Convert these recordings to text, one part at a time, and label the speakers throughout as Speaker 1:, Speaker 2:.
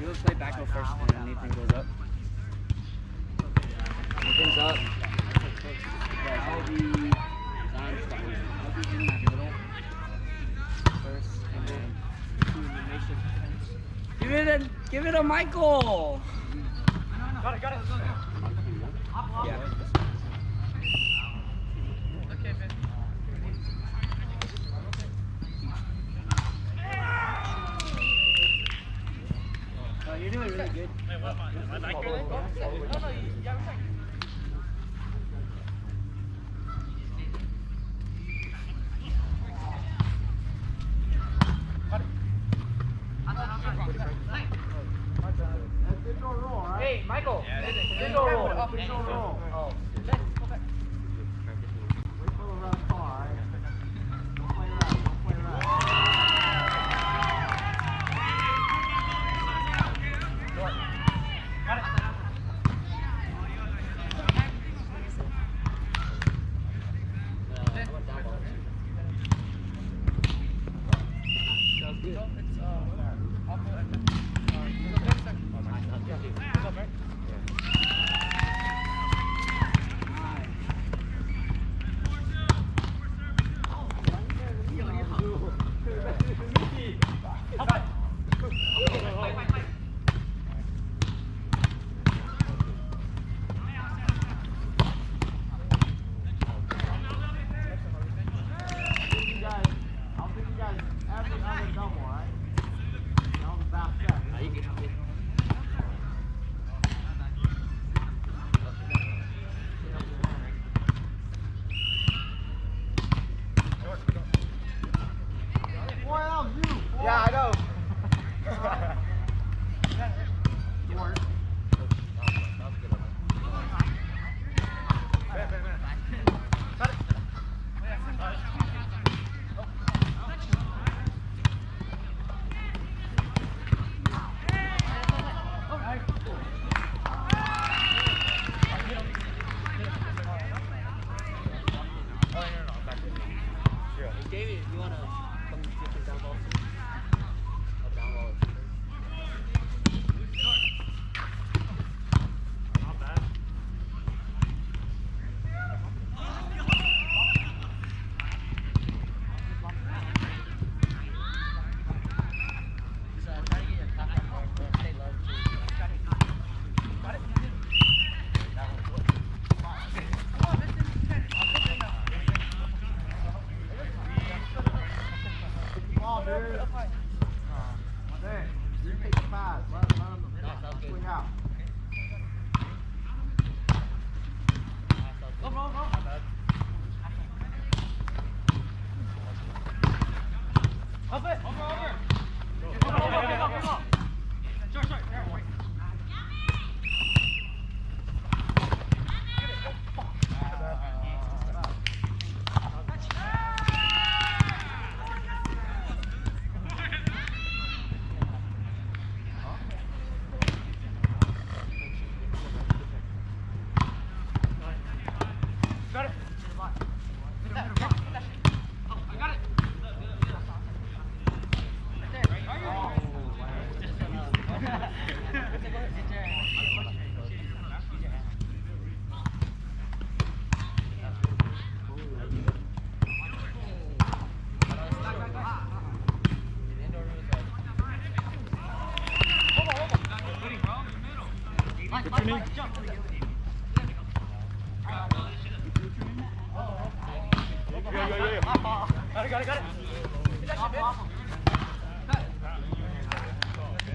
Speaker 1: You play back go first, and then Nathan goes up. Nathan's up. Yeah, I'll be in that middle first, and then give it a Michael.
Speaker 2: Got it.
Speaker 1: Yeah.
Speaker 2: Okay, man.
Speaker 1: You're doing really good.
Speaker 2: Wait, what am I? Am I back here? No, yeah, we're fine. Hey, Michael. Indoor roll. Indoor roll. Oh.
Speaker 3: Wait for the round call, alright? Don't play around.
Speaker 2: Got it.
Speaker 3: I'll give you guys every other double, alright? That was about set. Boy, that was you! Boy.
Speaker 2: Yeah, I know.
Speaker 3: Yours.
Speaker 1: David, you wanna come get some down balls? A down ball.
Speaker 2: Not bad.
Speaker 3: Come on, dude. Hey, you take the pass. Let him swing out.
Speaker 2: Go, bro. Not bad. Up it. Over. Go. Short. There, wait. Got it. I got it. What's your name? Yeah.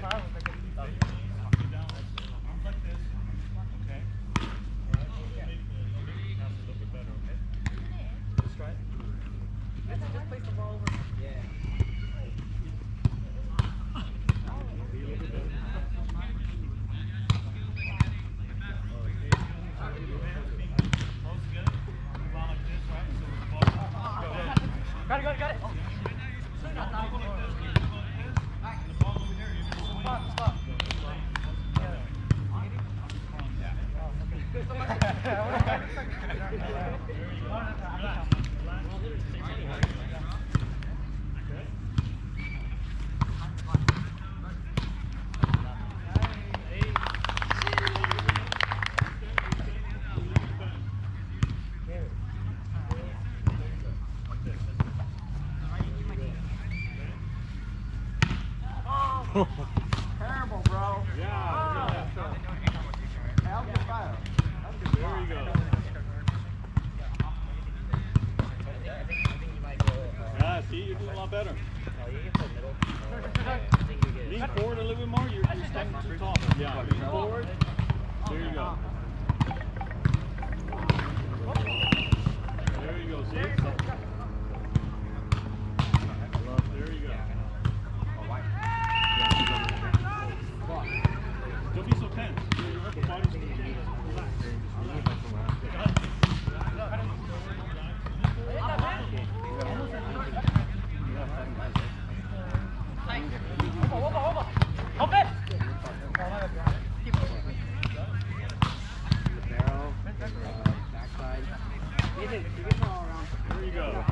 Speaker 2: Got it. Just place the ball over.
Speaker 1: Yeah.
Speaker 2: Got it. Stop.
Speaker 3: Terrible, bro.
Speaker 4: Yeah.
Speaker 3: Help the fire.
Speaker 4: There you go. Yeah, see, you're doing a lot better. Lean forward a little bit more. You're standing too tall. Yeah, lean forward. There you go. There you go, see? There you go. Don't be so tense. Your upper body's going to be relaxed. There you go.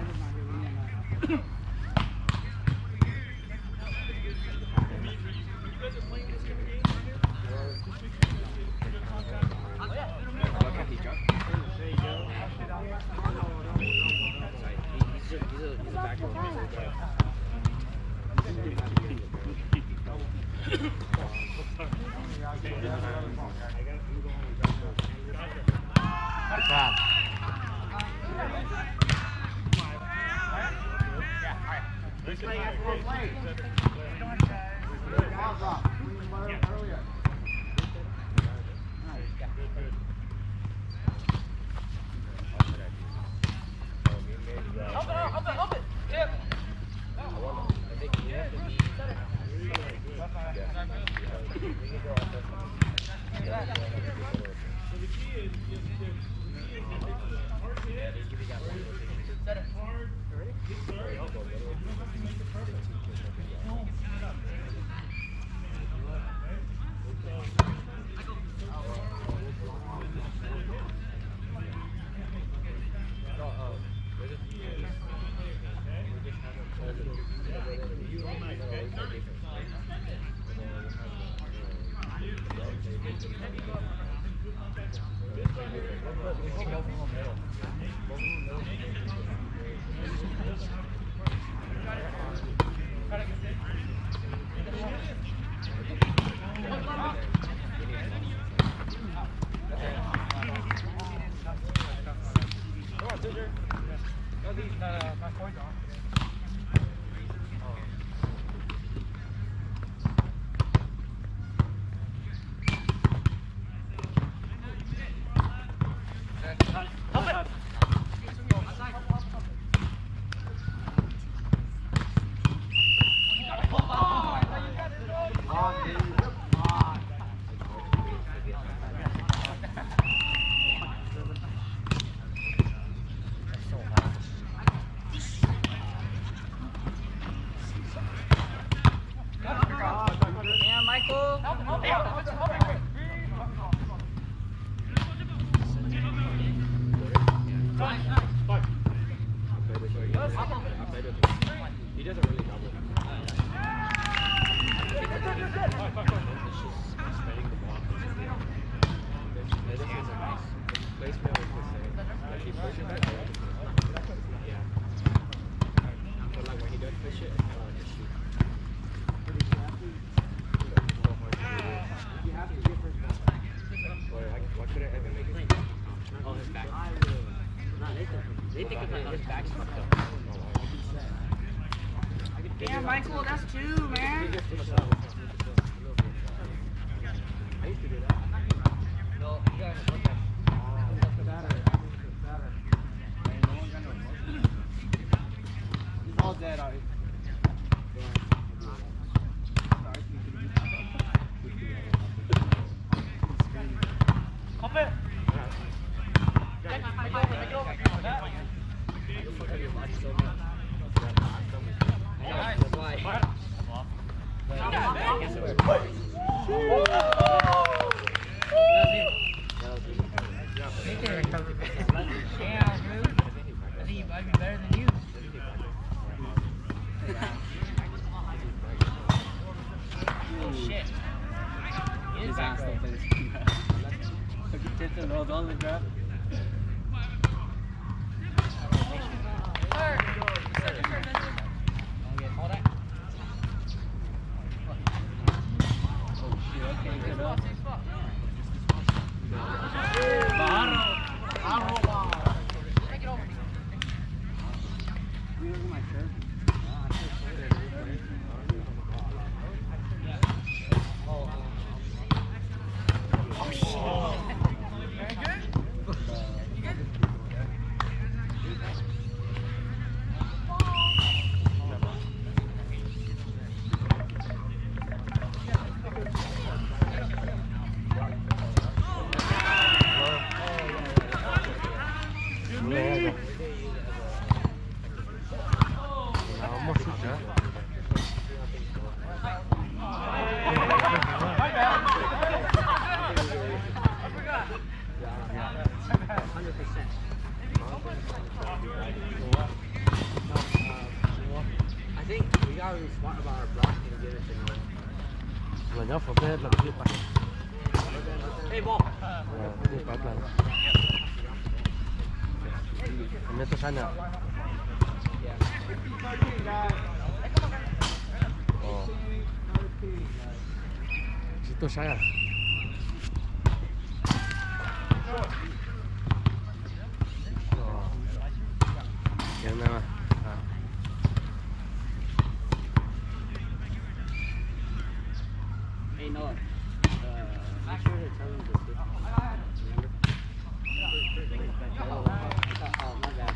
Speaker 1: He doesn't really double. Placement was the same. Like he pushes it. Yeah. But like when he does push it, just shoot. You have to get first ball. Why could I ever make it? Oh, his back. Nah, they think it's like his back's fucked up.
Speaker 2: Damn, Michael, that's two, man.
Speaker 1: I used to do that. No, you guys look at all dead out.
Speaker 2: Hop it.
Speaker 1: I think we gotta be smart about our blocking and get it to him.
Speaker 5: Là nhớ phổ biến là cái bạn.
Speaker 1: Hey, ball.
Speaker 5: Đi bắt lần. Nhớ tôi sai nào. Chỉ tôi sai à? Hiện nào à?
Speaker 1: Hey, Noah. Make sure to tell him this. Remember? Oh, my bad.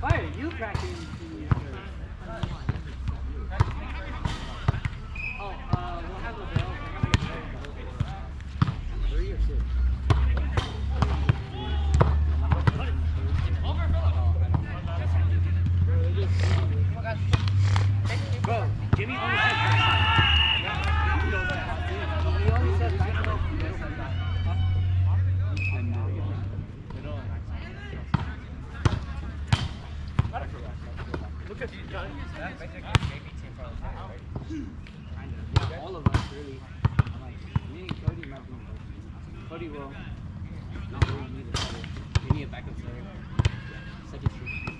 Speaker 1: Fire, you cracking. Oh, we'll have the bell. 3 or 6? Bro, Jimmy only said backside. He only said backside.
Speaker 2: Look at you, Johnny. That's basically JV team for the time, right?
Speaker 1: Kind of. Yeah, all of us, really. Like, me and Cody might be. Cody will. Not really need a starter. We need a backup player. Second string.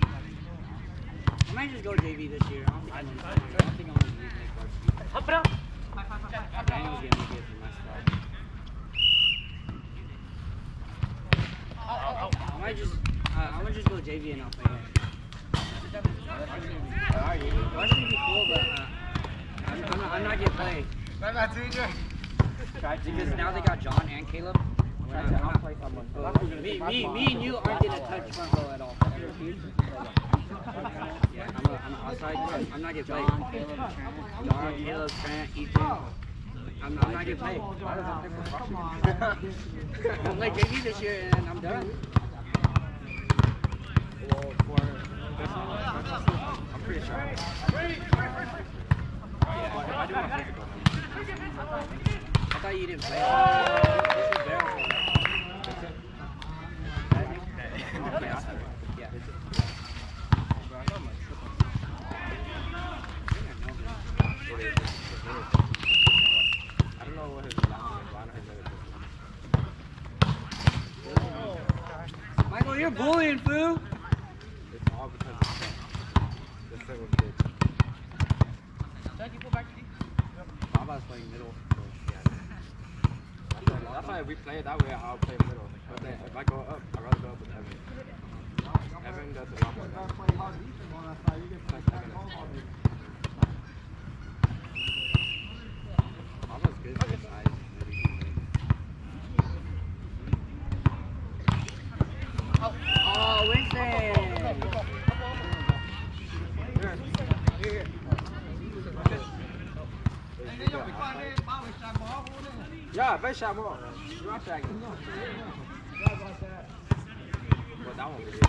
Speaker 1: I might just go JV this year. I don't think I'm going to make varsity.
Speaker 2: Up it up.
Speaker 1: Daniel's going to make it for my spot. I might just go JV and I'll play it. Varsity would be cool, but I'm not getting played. Because now they got John and Caleb. Me and you aren't gonna touch front row at all. Yeah, I'm outside. I'm not getting played. John, Caleb, Trent, Ethan. I'm not getting played. I'm like JV this year and I'm done.
Speaker 5: Well, for this one, I'm pretty sure. I do want physical.
Speaker 1: I thought you didn't play. This is barrel. Yeah.
Speaker 5: I don't know what his line is.
Speaker 1: Michael, you're bullying, fool.
Speaker 5: It's all because of this thing with kids.
Speaker 1: Baba's playing middle.
Speaker 5: That's why we play it that way. I'll play middle. But then if I go up, I'd rather go up with Evan. Evan does a lot more damage. Plus Evan is taller. Baba's good for his size.
Speaker 1: Oh, Winston!
Speaker 5: Yeah, very sharp more. You are shagging. Well, that won't be good.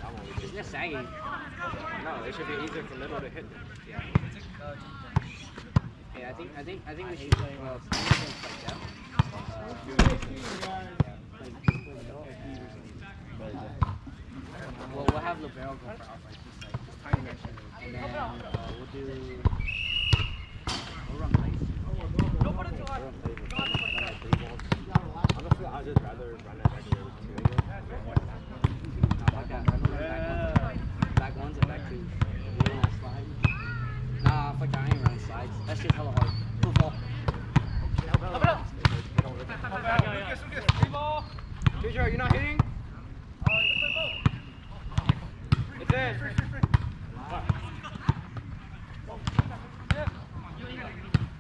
Speaker 5: That won't be
Speaker 1: It's
Speaker 5: good.
Speaker 1: just sagging.
Speaker 5: No, it should be easier for middle to hit.
Speaker 1: Yeah. Hey, I think we should play against like that. Well, we'll have LeBaro go for outright, just like tiny mission, and then we'll run plays.
Speaker 5: Honestly, I'd just rather run it regular with 2
Speaker 1: Like that. Back ones and back twos. We don't have slides. Nah, fuck that, I ain't running slides. That's just hella hard. Football.
Speaker 5: Teacher, you're not hitting? It's in.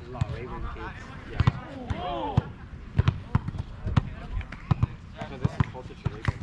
Speaker 1: A lot of Raven kids.
Speaker 5: Yeah. So this is closer to Reagan.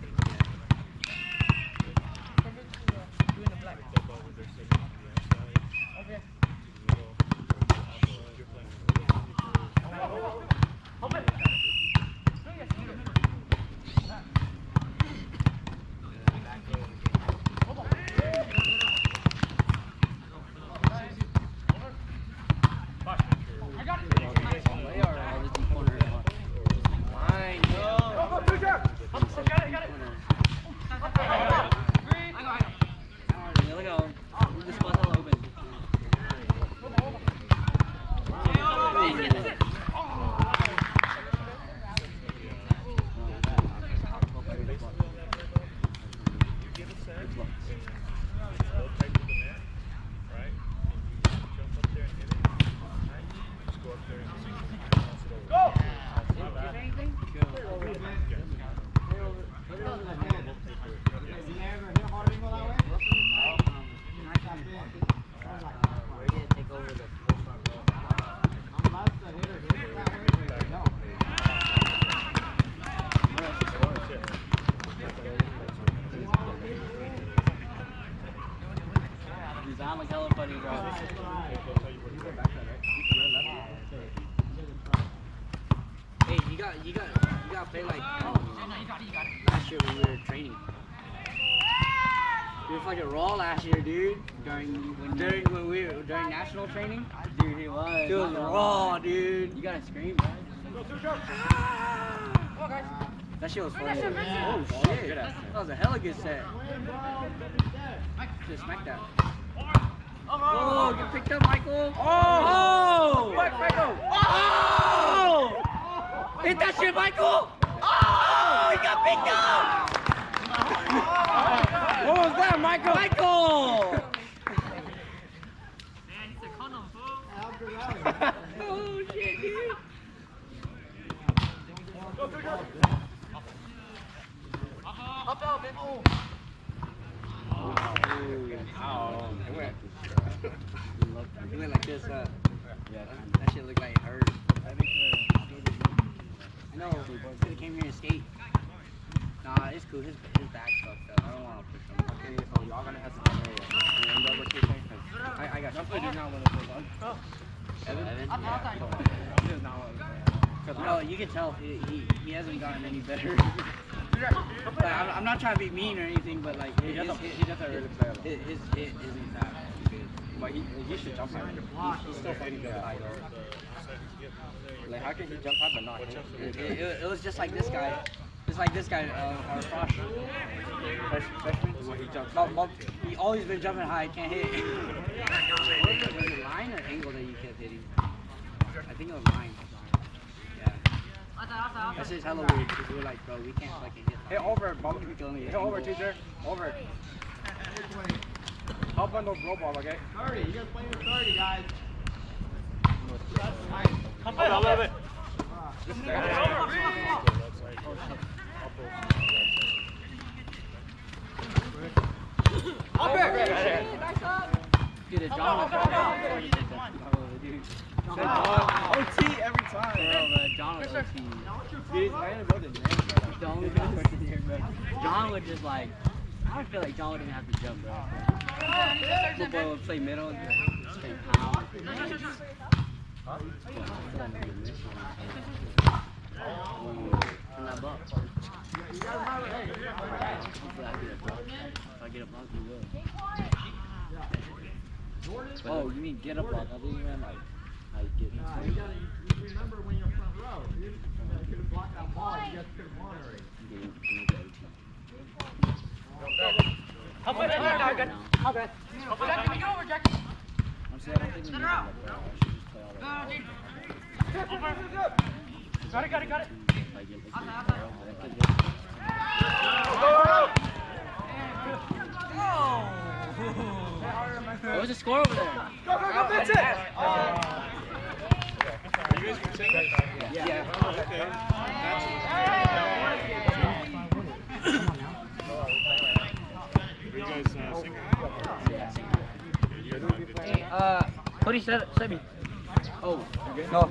Speaker 1: We're gonna take over the full front row.
Speaker 3: Unless the hitter hits it that way, they don't.
Speaker 1: Dude, I'm like hella funny, bro. Hey, you gotta play like last year when we were training. You were fucking raw last year, dude. During national training.
Speaker 2: Dude, he was.
Speaker 1: Dude was raw, dude.
Speaker 2: You gotta scream, bro.
Speaker 1: That shit was funny. Oh shit, that was a hella good set. Just smack that. Oh, get picked up, Michael. Oh! Michael! Oh! Hit that shit, Michael! Oh! He got picked up! What was that, Michael? Michael! Oh shit, dude. He went like this, huh? Yeah. That shit looked like it hurt. I know, because he came here to skate. Nah, it's cool. His back fucked up. I don't want to push him.
Speaker 5: Okay, so y'all gonna have to do a window rotation.
Speaker 1: I got you.
Speaker 2: I do not want to push on.
Speaker 1: Evan?
Speaker 2: He does not want to push on.
Speaker 1: No, you can tell he hasn't gotten any better. Like, I'm not trying to be mean or anything, but like
Speaker 5: He doesn't really play a lot.
Speaker 1: his hit isn't that good.
Speaker 5: But he should jump high. He's still fighting good high though. Like how can he jump high but not hit?
Speaker 1: It was just like this guy. Just like this guy, our Frosh. Freshman.
Speaker 5: When he jumps
Speaker 1: He always been jumping high, can't hit. Was it line or angle that you kept hitting? I think it was line. Yeah. That's just hella weird because we were like, bro, we can't fucking hit.
Speaker 5: Hit over, bump.
Speaker 1: Hit
Speaker 5: Hit over, teacher. Over. Help on those roll balls, okay?
Speaker 3: 30, you guys playing with 30, guys.
Speaker 4: Come on, a little bit.
Speaker 1: Dude, John was dude.
Speaker 5: OT every time.
Speaker 1: John was OT.
Speaker 5: Dude, he's not gonna go to the
Speaker 1: John would just like, I don't feel like John wouldn't have to jump, bro. Football would play middle, just play pound. Turn that buck. If I get a block, you will. Oh, you mean get a block? I think you meant like get.
Speaker 3: You remember when you're front row, dude. You could have blocked that ball, you guys could have won already.
Speaker 1: I'm saying I don't think we need to let go. I should just play all that.
Speaker 2: Got it.
Speaker 1: Like, what was the score over there?
Speaker 2: Go, that's it!
Speaker 4: You guys can sing?
Speaker 1: Yeah.
Speaker 4: You guys sing?
Speaker 1: Cody, set me. Oh,
Speaker 5: No.